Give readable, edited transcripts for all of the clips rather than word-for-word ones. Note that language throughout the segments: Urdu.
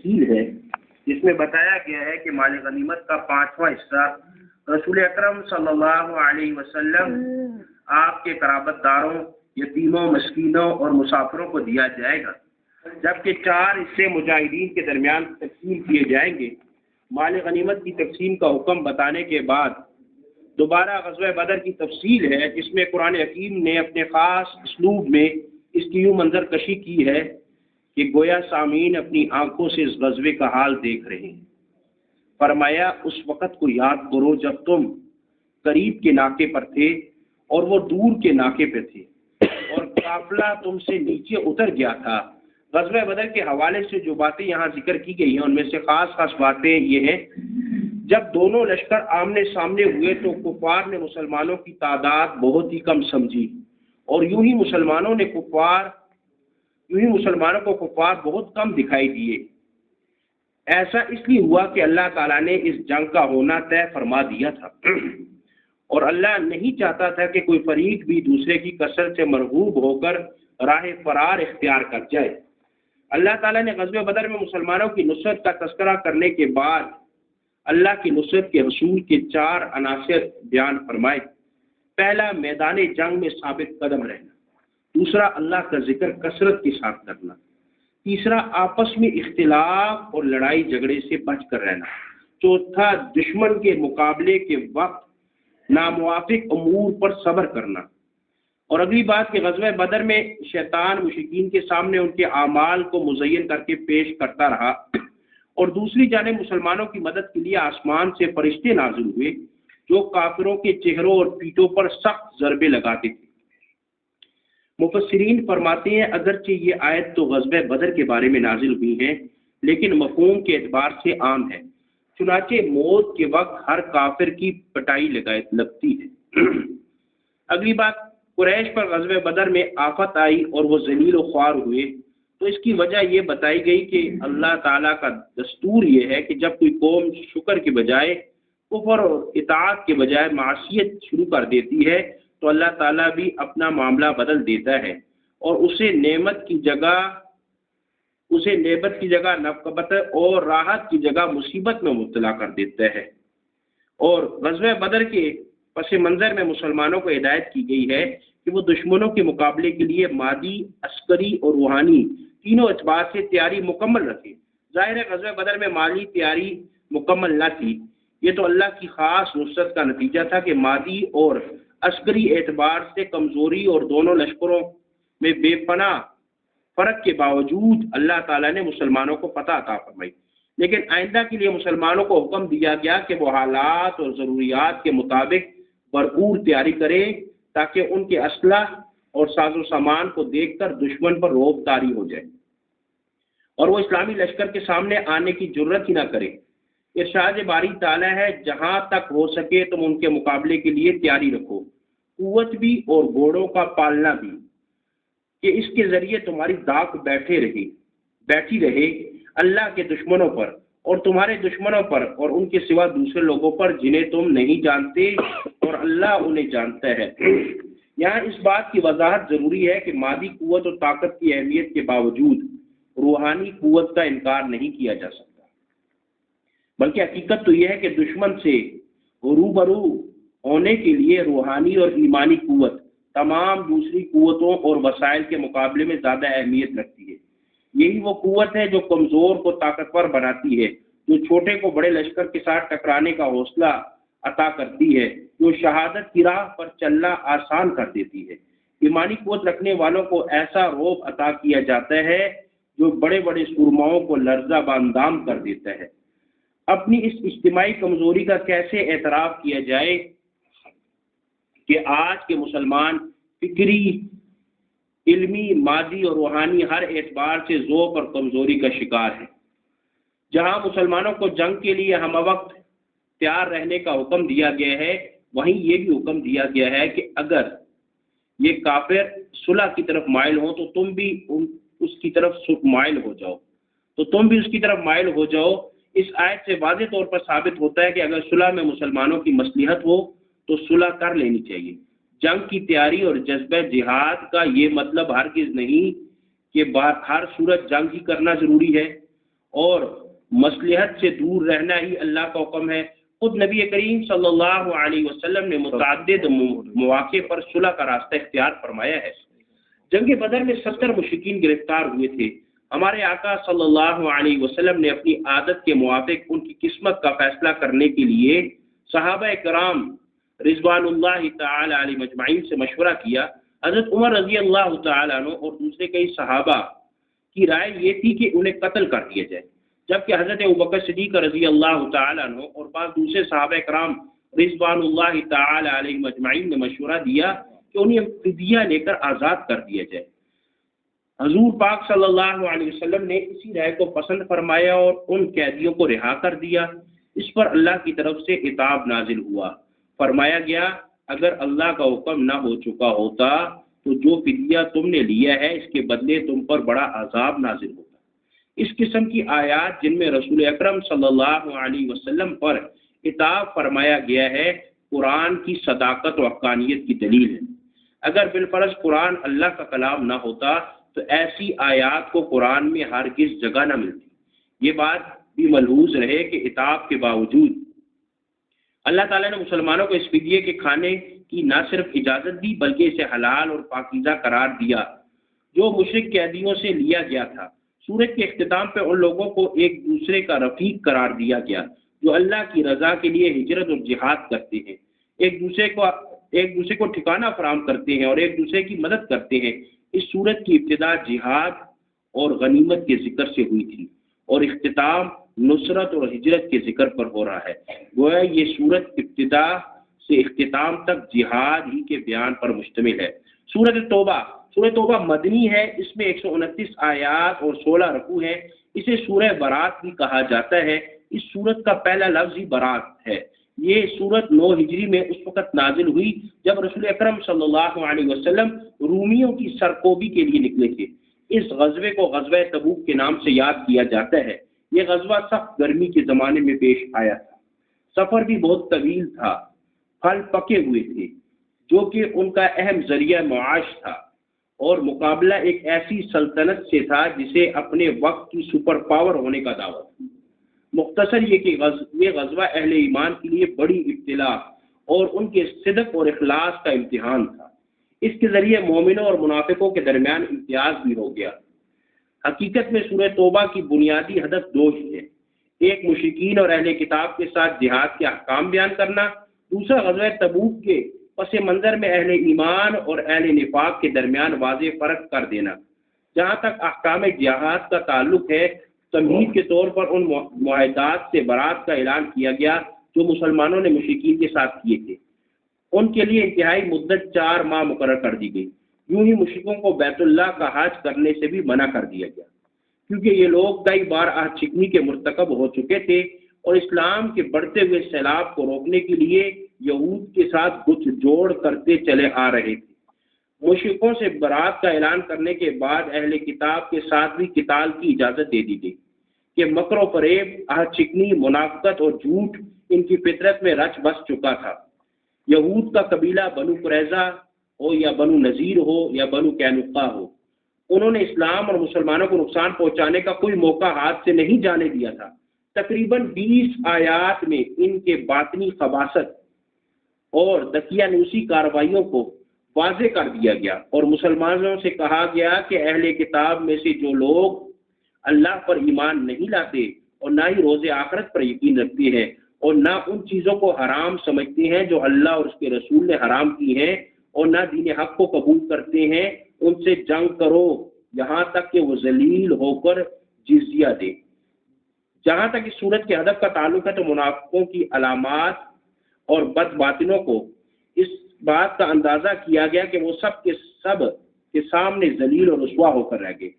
تفصیل ہے جس میں بتایا گیا ہے کہ مال غنیمت کا 5واں حصہ رسول اکرم صلی اللہ علیہ وسلم آپ کے قرابت داروں، یتیموں، مسکینوں اور مسافروں کو دیا جائے گا، جبکہ 4 حصے مجاہدین کے درمیان تقسیم کیے جائیں گے۔ مال غنیمت کی تقسیم کا حکم بتانے کے بعد دوبارہ غزوہ بدر کی تفصیل ہے، جس میں قرآن حکیم نے اپنے خاص اسلوب میں اس کی یوں منظر کشی کی ہے کہ گویا سامعین اپنی آنکھوں سے اس غزوے کا حال دیکھ رہے ہیں۔ فرمایا اس وقت کو یاد کرو جب تم قریب کے ناکے پر تھے اور وہ دور کے ناکے پہ تھے اور قافلہ تم سے نیچے اتر گیا تھا۔ غزوہ بدر کے حوالے سے جو باتیں یہاں ذکر کی گئی ہیں ان میں سے خاص باتیں یہ ہیں، جب دونوں لشکر آمنے سامنے ہوئے تو کفار نے مسلمانوں کی تعداد بہت ہی کم سمجھی اور یوں ہی مسلمانوں کو کفار بہت کم دکھائی دیے۔ ایسا اس لیے ہوا کہ اللہ تعالیٰ نے اس جنگ کا ہونا طے فرما دیا تھا اور اللہ نہیں چاہتا تھا کہ کوئی فریق بھی دوسرے کی کثرت سے مرغوب ہو کر راہ فرار اختیار کر جائے۔ اللہ تعالیٰ نے غزوہ بدر میں مسلمانوں کی نصرت کا تذکرہ کرنے کے بعد اللہ کی نصرت کے حصول کے 4 عناصر بیان فرمائے۔ پہلا، میدان جنگ میں ثابت قدم رہنا۔ دوسرا، اللہ کا ذکر کثرت کے ساتھ کرنا۔ تیسرا، آپس میں اختلاف اور لڑائی جھگڑے سے بچ کر رہنا۔ چوتھا، دشمن کے مقابلے کے وقت ناموافق امور پر صبر کرنا۔ اور اگلی بات کہ غزوہ بدر میں شیطان مشرکین کے سامنے ان کے اعمال کو مزین کر کے پیش کرتا رہا اور دوسری جانب مسلمانوں کی مدد کے لیے آسمان سے فرشتے نازل ہوئے جو کافروں کے چہروں اور پیٹوں پر سخت ضربے لگاتے تھے۔ مفسرین فرماتے ہیں اگرچہ یہ آیت تو غزوہ بدر کے بارے میں نازل ہوئی ہے لیکن مفہوم کے اعتبار سے عام ہے، چنانچہ موت کے وقت ہر کافر کی پٹائی لگتی ہے۔ اگلی بات، قریش پر غزوہ بدر میں آفت آئی اور وہ ذلیل و خوار ہوئے تو اس کی وجہ یہ بتائی گئی کہ اللہ تعالیٰ کا دستور یہ ہے کہ جب کوئی قوم شکر کے بجائے کفر اور اطاعت کے بجائے معصیت شروع کر دیتی ہے تو اللہ تعالیٰ بھی اپنا معاملہ بدل دیتا ہے اور اسے نعمت کی جگہ نقبت اور راحت کی جگہ مصیبت میں مبتلا کر دیتا ہے۔ اور غزوہ بدر کے پس منظر میں مسلمانوں کو ہدایت کی گئی ہے کہ وہ دشمنوں کے مقابلے کے لیے مادی، عسکری اور روحانی تینوں اعتبار سے تیاری مکمل رکھے۔ ظاہر ہے غزوہ بدر میں مالی تیاری مکمل نہ تھی، یہ تو اللہ کی خاص نصرت کا نتیجہ تھا کہ مادی اور عسکری اعتبار سے کمزوری اور دونوں لشکروں میں بے پناہ فرق کے باوجود اللہ تعالیٰ نے مسلمانوں کو فتح عطا فرمائی۔ لیکن آئندہ کے لیے مسلمانوں کو حکم دیا گیا کہ وہ حالات اور ضروریات کے مطابق بھرپور تیاری کریں تاکہ ان کے اسلحہ اور ساز و سامان کو دیکھ کر دشمن پر رعب طاری ہو جائے اور وہ اسلامی لشکر کے سامنے آنے کی جرت ہی نہ کرے۔ ارشاد باری تعالیٰ ہے جہاں تک ہو سکے تم ان کے مقابلے کے لیے تیاری رکھو، قوت بھی اور گھوڑوں کا پالنا بھی، کہ اس کے ذریعے تمہاری داغ بیٹھی رہے اللہ کے دشمنوں پر اور تمہارے دشمنوں پر اور ان کے سوا دوسرے لوگوں پر جنہیں تم نہیں جانتے اور اللہ انہیں جانتا ہے۔ یہاں اس بات کی وضاحت ضروری ہے کہ مادی قوت اور طاقت کی اہمیت کے باوجود روحانی قوت کا انکار نہیں کیا جا سکتا، بلکہ حقیقت تو یہ ہے کہ دشمن سے روبرو ہونے کے لیے روحانی اور ایمانی قوت تمام دوسری قوتوں اور وسائل کے مقابلے میں زیادہ اہمیت رکھتی ہے۔ یہی وہ قوت ہے جو کمزور کو طاقتور بناتی ہے، جو چھوٹے کو بڑے لشکر کے ساتھ ٹکرانے کا حوصلہ عطا کرتی ہے، جو شہادت کی راہ پر چلنا آسان کر دیتی ہے۔ ایمانی قوت رکھنے والوں کو ایسا رعب عطا کیا جاتا ہے جو بڑے بڑے سرماؤں کو لرزہ باندام کر دیتا ہے۔ اپنی اس اجتماعی کمزوری کا کیسے اعتراف کیا جائے کہ آج کے مسلمان فکری، علمی، مادی اور روحانی ہر اعتبار سے ذوق اور کمزوری کا شکار ہے۔ جہاں مسلمانوں کو جنگ کے لیے ہم وقت تیار رہنے کا حکم دیا گیا ہے، وہیں یہ بھی حکم دیا گیا ہے کہ اگر یہ کافر صلح کی طرف مائل ہوں تو تم بھی اس کی طرف مائل ہو جاؤ۔ اس آیت سے واضح طور پر ثابت ہوتا ہے کہ اگر صلح میں مسلمانوں کی مصلحت ہو تو صلح کر لینی چاہیے۔ جنگ کی تیاری اور جذبہ جہاد کا یہ مطلب ہرگز نہیں کہ ہر صورت جنگ ہی کرنا ضروری ہے اور مصلحت سے دور رہنا ہی اللہ کا حکم ہے۔ خود نبی کریم صلی اللہ علیہ وسلم نے متعدد مواقع پر صلح کا راستہ اختیار فرمایا ہے۔ جنگ بدر میں 70 مشرکین گرفتار ہوئے تھے۔ ہمارے آقا صلی اللہ علیہ وسلم نے اپنی عادت کے موافق ان کی قسمت کا فیصلہ کرنے کے لیے صحابہ کرام رضوان اللہ تعالی علیہ مجمعین سے مشورہ کیا۔ حضرت عمر رضی اللہ تعالیٰ عنہ اور دوسرے کئی صحابہ کی رائے یہ تھی کہ انہیں قتل کر دیا جائے، جبکہ حضرت ابوبکر صدیق رضی اللہ تعالیٰ عنہ اور بعض دوسرے صحابہ کرام رضوان اللہ تعالی علیہ مجمعین نے مشورہ دیا کہ انہیں فدیہ لے کر آزاد کر دیا جائے۔ حضور پاک صلی اللہ علیہ وسلم نے اسی رائے کو پسند فرمایا اور ان قیدیوں کو رہا کر دیا۔ اس پر اللہ کی طرف سے عتاب نازل ہوا۔ فرمایا گیا اگر اللہ کا حکم نہ ہو چکا ہوتا تو جو فدیہ تم نے لیا ہے اس کے بدلے تم پر بڑا عذاب نازل ہوتا۔ اس قسم کی آیات جن میں رسول اکرم صلی اللہ علیہ وسلم پر عتاب فرمایا گیا ہے، قرآن کی صداقت و حقانیت کی دلیل ہے۔ اگر بالفرض قرآن اللہ کا کلام نہ ہوتا تو ایسی آیات کو قرآن میں ہرگز جگہ نہ ملتی۔ یہ بات بھی ملحوظ رہے کہ عتاب کے باوجود اللہ تعالیٰ نے مسلمانوں کو اس فدیے کے کھانے کی نہ صرف اجازت دی بلکہ اسے حلال اور پاکیزہ قرار دیا جو مشرک قیدیوں سے لیا گیا تھا۔ سورت کے اختتام پہ ان لوگوں کو ایک دوسرے کا رفیق قرار دیا گیا جو اللہ کی رضا کے لیے ہجرت اور جہاد کرتے ہیں، ایک دوسرے کو ٹھکانہ فراہم کرتے ہیں اور ایک دوسرے کی مدد کرتے ہیں۔ اس سورت کی ابتدا جہاد اور غنیمت کے ذکر سے ہوئی تھی اور اختتام نصرت اور ہجرت کے ذکر پر ہو رہا ہے۔ گویا یہ سورت ابتدا سے اختتام تک جہاد ہی کے بیان پر مشتمل ہے۔ سورت توبہ مدنی ہے، اس میں 129 آیات اور 16 رکوع ہیں۔ اسے سورہ برات بھی کہا جاتا ہے۔ اس سورت کا پہلا لفظ ہی برات ہے۔ یہ سورت 9 ہجری میں اس وقت نازل ہوئی جب رسول اکرم صلی اللہ علیہ وسلم رومیوں کی سرکوبی کے لیے نکلے تھے۔ اس غزوے کو غزوہ تبوک کے نام سے یاد کیا جاتا ہے۔ یہ غزوہ سخت گرمی کے زمانے میں پیش آیا تھا۔ سفر بھی بہت طویل تھا۔ پھل پکے ہوئے تھے جو کہ ان کا اہم ذریعہ معاش تھا اور مقابلہ ایک ایسی سلطنت سے تھا جسے اپنے وقت کی سپر پاور ہونے کا دعویٰ تھا۔ مختصر یہ کہ یہ غزوہ اہل ایمان کے لیے بڑی ابتلا اور ان کے صدق اور اخلاص کا امتحان تھا۔ اس کے ذریعے مومنوں اور منافقوں کے درمیان امتیاز بھی ہو گیا۔ حقیقت میں سورہ توبہ کی بنیادی ہدف 2 ہی ہے، ایک مشرکین اور اہل کتاب کے ساتھ جہاد کے احکام بیان کرنا، دوسرا غزوہ تبوک کے پس منظر میں اہل ایمان اور اہل نفاق کے درمیان واضح فرق کر دینا۔ جہاں تک احکام جہاد کا تعلق ہے، تمہید کے طور پر ان معاہدات سے برات کا اعلان کیا گیا جو مسلمانوں نے مشرکین کے ساتھ کیے تھے۔ ان کے لیے انتہائی مدت 4 ماہ مقرر کر دی گئی۔ یوں ہی مشرکوں کو بیت اللہ کا حج کرنے سے بھی منع کر دیا گیا کیونکہ یہ لوگ کئی بار عہد شکنی کے مرتکب ہو چکے تھے اور اسلام کے بڑھتے ہوئے سیلاب کو روکنے کے لیے یہود کے ساتھ گٹھ جوڑ کرتے چلے آ رہے تھے۔ مشرکوں سے برات کا اعلان کرنے کے بعد اہل کتاب کے ساتھ بھی قتال کی اجازت دے دی گئی کہ مکر و فریب، عہد شکنی، منافقت اور جھوٹ ان کی فطرت میں رچ بس چکا تھا۔ یہود کا قبیلہ بنو قریظہ ہو یا بنو نذیر ہو یا بنو قینقاع ہو، انہوں نے اسلام اور مسلمانوں کو نقصان پہنچانے کا کوئی موقع ہاتھ سے نہیں جانے دیا تھا۔ تقریباً 20 آیات میں ان کے باطنی خباثت اور دقیانوسی کارروائیوں کو واضح کر دیا گیا اور مسلمانوں سے کہا گیا کہ اہل کتاب میں سے جو لوگ اللہ پر ایمان نہیں لاتے اور نہ ہی روز آخرت پر یقین رکھتے ہیں اور نہ ان چیزوں کو حرام سمجھتے ہیں جو اللہ اور اس کے رسول نے حرام کی ہیں اور نہ دین حق کو قبول کرتے ہیں، ان سے جنگ کرو یہاں تک کہ وہ ذلیل ہو کر جزیہ دے۔ جہاں تک اس صورت کے ہدف کا تعلق ہے تو منافقوں کی علامات اور بد باطنوں کو اس بات کا اندازہ کیا گیا کہ وہ سب کے سامنے ذلیل اور رسوا ہو کر رہ گئے۔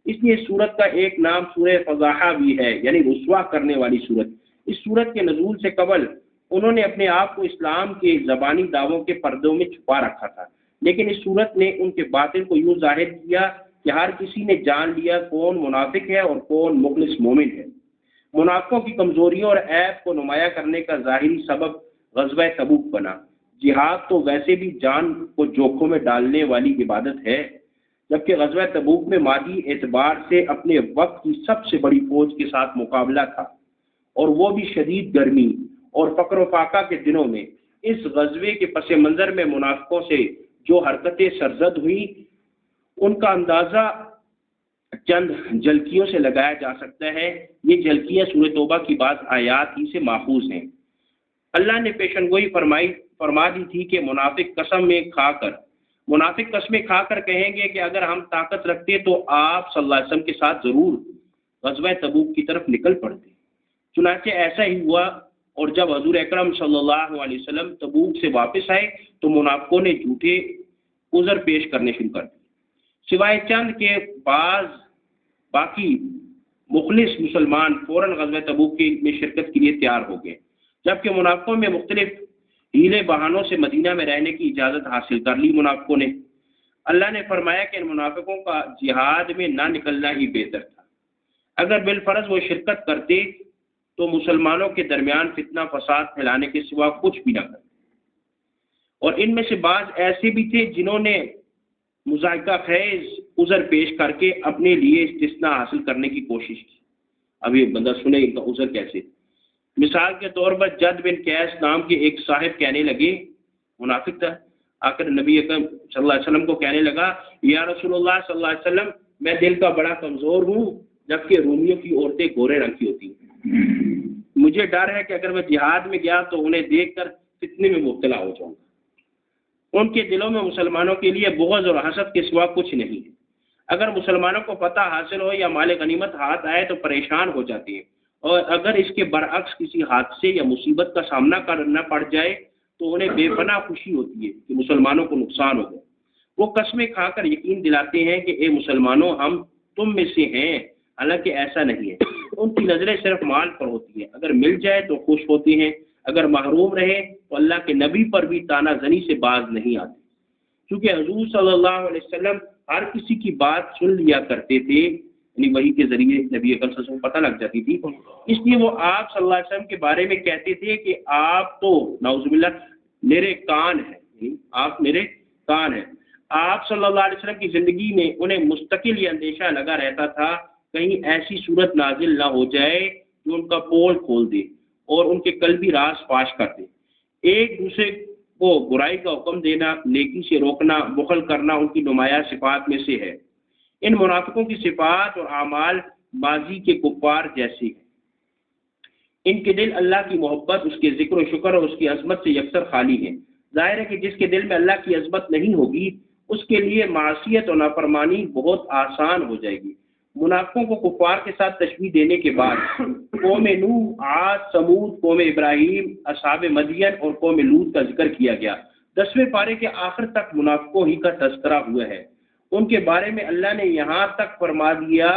اس لیے اس صورت کا ایک نام سورہ فضاحہ بھی ہے، یعنی رسوا کرنے والی صورت۔ اس صورت کے نزول سے قبل انہوں نے اپنے آپ کو اسلام کے زبانی دعووں کے پردوں میں چھپا رکھا تھا، لیکن اس صورت نے ان کے باطن کو یوں ظاہر کیا کہ ہر کسی نے جان لیا کون منافق ہے اور کون مخلص مومن ہے۔ منافقوں کی کمزوریوں اور عیب کو نمایاں کرنے کا ظاہری سبب غزوہ تبوک بنا۔ جہاد تو ویسے بھی جان کو جوکھوں میں ڈالنے والی عبادت ہے، جبکہ غزوہ تبوک میں مادی اعتبار سے اپنے وقت کی سب سے بڑی فوج کے ساتھ مقابلہ تھا، اور وہ بھی شدید گرمی اور فقر و فاقہ کے دنوں میں۔ اس غزوے کے پس منظر میں منافقوں سے جو حرکتیں سرزد ہوئیں ان کا اندازہ چند جھلکیوں سے لگایا جا سکتا ہے۔ یہ جھلکیاں سورہ توبہ کی بعض آیات ہی سے ماخوذ ہیں۔ اللہ نے پیشن گوئی فرما دی تھی کہ منافق قسمیں کھا کر کہیں گے کہ اگر ہم طاقت رکھتے تو آپ صلی اللہ علیہ وسلم کے ساتھ ضرور غزوہ تبوک کی طرف نکل پڑتے۔ چنانچہ ایسا ہی ہوا، اور جب حضور اکرم صلی اللہ علیہ وسلم تبوک سے واپس آئے تو منافقوں نے جھوٹے عذر پیش کرنے شروع کر دیے، سوائے چند کے بعض باقی مخلص مسلمان فوراً غزوہ تبوک میں شرکت کے لیے تیار ہو گئے، جبکہ منافقوں میں مختلف ہیلے بہانوں سے مدینہ میں رہنے کی اجازت حاصل کر لی منافقوں نے۔ اللہ نے فرمایا کہ ان منافقوں کا جہاد میں نہ نکلنا ہی بہتر تھا۔ اگر بالفرض وہ شرکت کرتے تو مسلمانوں کے درمیان فتنہ فساد پھیلانے کے سوا کچھ بھی نہ کرتے، اور ان میں سے بعض ایسے بھی تھے جنہوں نے مذائقہ خیز عذر پیش کر کے اپنے لیے استثناء حاصل کرنے کی کوشش کی۔ اب یہ بندہ سنے ان کا عذر کیسے۔ مثال کے طور پر جد بن قیس نام کے ایک صاحب کہنے لگے، منافق تھا، آ کر نبی اکرم صلی اللہ علیہ وسلم کو کہنے لگا، یا رسول اللہ صلی اللہ علیہ وسلم، میں دل کا بڑا کمزور ہوں، جبکہ رومیوں کی عورتیں گورے رنگ کی ہوتی ہیں۔ مجھے ڈر ہے کہ اگر میں جہاد میں گیا تو انہیں دیکھ کر فتنے میں مبتلا ہو جاؤں گا۔ ان کے دلوں میں مسلمانوں کے لیے بغض اور حسد کے سوا کچھ نہیں ہے۔ اگر مسلمانوں کو فتح حاصل ہو یا مال غنیمت ہاتھ آئے تو پریشان ہو جاتے ہیں، اور اگر اس کے برعکس کسی حادثے یا مصیبت کا سامنا کرنا پڑ جائے تو انہیں بے پناہ خوشی ہوتی ہے کہ مسلمانوں کو نقصان ہو گیا۔ وہ قسمیں کھا کر یقین دلاتے ہیں کہ اے مسلمانوں، ہم تم میں سے ہیں، حالانکہ ایسا نہیں ہے۔ ان کی نظریں صرف مال پر ہوتی ہیں، اگر مل جائے تو خوش ہوتے ہیں، اگر محروم رہے تو اللہ کے نبی پر بھی تانا زنی سے باز نہیں آتے، کیونکہ حضور صلی اللہ علیہ وسلم ہر کسی کی بات سن لیا کرتے تھے، یعنی وحی کے ذریعے نبی اکرم صلی اللہ علیہ وسلم کو پتہ لگ جاتی تھی، اس لیے وہ آپ صلی اللہ علیہ وسلم کے بارے میں کہتے تھے کہ آپ تو نعوذ باللہ میرے کان ہیں، آپ میرے کان ہیں۔ آپ صلی اللہ علیہ وسلم کی زندگی میں انہیں مستقل یہ اندیشہ لگا رہتا تھا کہیں ایسی صورت نازل نہ ہو جائے جو ان کا پول کھول دے اور ان کے قلبی راز فاش کر دے۔ ایک دوسرے کو برائی کا حکم دینا، نیکی سے روکنا، بخل کرنا ان کی نمایاں صفات میں سے ہے۔ ان منافقوں کی صفات اور اعمال ماضی کے کفار جیسی ہیں۔ ان کے دل اللہ کی محبت، اس کے ذکر و شکر اور اس کی عظمت سے یکسر خالی ہیں۔ ظاہر ہے کہ جس کے دل میں اللہ کی عظمت نہیں ہوگی اس کے لیے معصیت اور نافرمانی بہت آسان ہو جائے گی۔ منافقوں کو کفار کے ساتھ تشبیہ دینے کے بعد قوم نوح، عاد، ثمود، قوم ابراہیم، اصحاب مدین اور قوم لوط کا ذکر کیا گیا۔ 10ویں پارے کے آخر تک منافقوں ہی کا تذکرہ ہوا ہے۔ ان کے بارے میں اللہ نے یہاں تک فرما دیا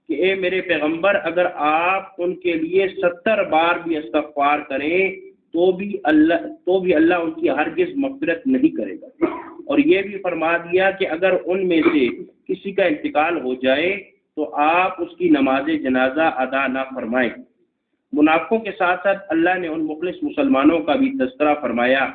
کہ اے میرے پیغمبر، اگر آپ ان کے لیے 70 بار بھی استغفار کریں تو بھی اللہ ان کی ہرگز مغفرت نہیں کرے گا۔ اور یہ بھی فرما دیا کہ اگر ان میں سے کسی کا انتقال ہو جائے تو آپ اس کی نماز جنازہ ادا نہ فرمائیں۔ منافقوں کے ساتھ ساتھ اللہ نے ان مخلص مسلمانوں کا بھی تذکرہ فرمایا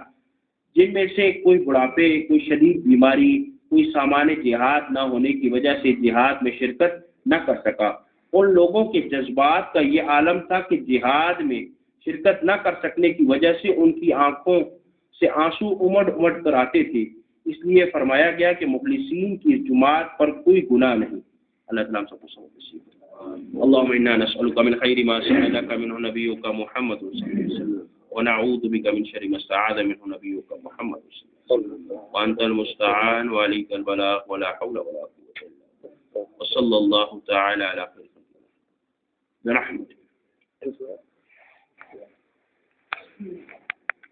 جن میں سے کوئی بڑھاپے، کوئی شدید بیماری، کوئی سامان جہاد نہ ہونے کی وجہ سے جہاد میں شرکت نہ کر سکا۔ ان لوگوں کے جذبات کا یہ عالم تھا کہ جہاد میں شرکت نہ کر سکنے کی وجہ سے ان کی آنکھوں سے آنسو امڑ امڑ کر آتے تھے، اس لیے فرمایا گیا کہ مخلصین کی جماعت پر کوئی گناہ نہیں۔ اللہ تعالیٰ سب کو سمجھ۔ اللهم انا نسألك من خير ما سألك منه نبيك محمد صلى الله عليه وسلم ونعوذ بك من شر ما استعاذ منه نبيك محمد صلى الله عليه وسلم وأنت المستعان وعليك البلاغ ولا حول ولا قوة إلا بالله وصلى الله تعالى على خير خلقه برحمته.